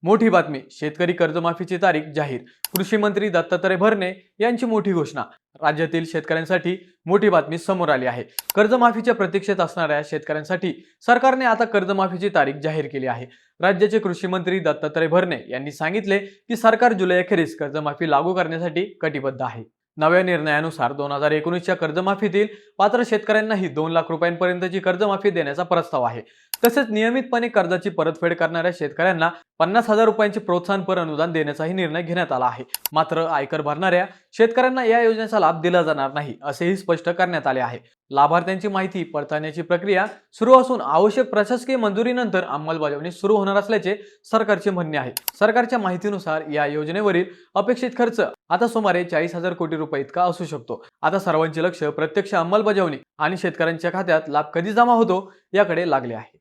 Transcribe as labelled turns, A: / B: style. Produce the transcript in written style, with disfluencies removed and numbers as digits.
A: मोठी बातमी, शेतकरी कर्जमाफीची तारीख जाहीर. कृषी मंत्री दत्तात्रय भरणे यांची मोठी घोषणा. राज्यातील शेतकऱ्यांसाठी मोठी बातमी समोर आली आहे. कर्जमाफीच्या प्रतीक्षेत असणाऱ्या शेतकऱ्यांसाठी सरकारने आता कर्जमाफीची तारीख जाहीर केली आहे. राज्याचे कृषी मंत्री दत्तात्रय भरणे यांनी सांगितले की सरकार जुलै अखेरीस कर्जमाफी लागू करण्यासाठी कटिबद्ध आहे. नव्या निर्णयानुसार 2019च्या कर्जमाफीतील पात्र शेतकऱ्यांनाही 2 लाख रुपयांपर्यंतची कर्जमाफी देण्याचा प्रस्ताव आहे. तसेच नियमितपणे कर्जाची परतफेड करणाऱ्या शेतकऱ्यांना 50,000 रुपयांचे प्रोत्साहनपर अनुदान देण्याचाही निर्णय घेण्यात आला आहे. मात्र आयकर भरणाऱ्या शेतकऱ्यांना या योजनेचा लाभ दिला जाणार नाही असेही स्पष्ट करण्यात आले आहे. लाभार्थ्यांची माहिती पडताळण्याची प्रक्रिया सुरू असून आवश्यक प्रशासकीय मंजुरीनंतर अंमलबजावणी सुरू होणार असल्याचे सरकारचे म्हणणे आहे. सरकारच्या माहितीनुसार या योजनेवरील अपेक्षित खर्च आता सुमारे 40,000 कोटी रुपये इतका असू शकतो. आता सर्वांचे लक्ष प्रत्यक्ष अंमलबजावणी आणि शेतकऱ्यांच्या खात्यात लाभ कधी जमा होतो याकडे लागले आहे.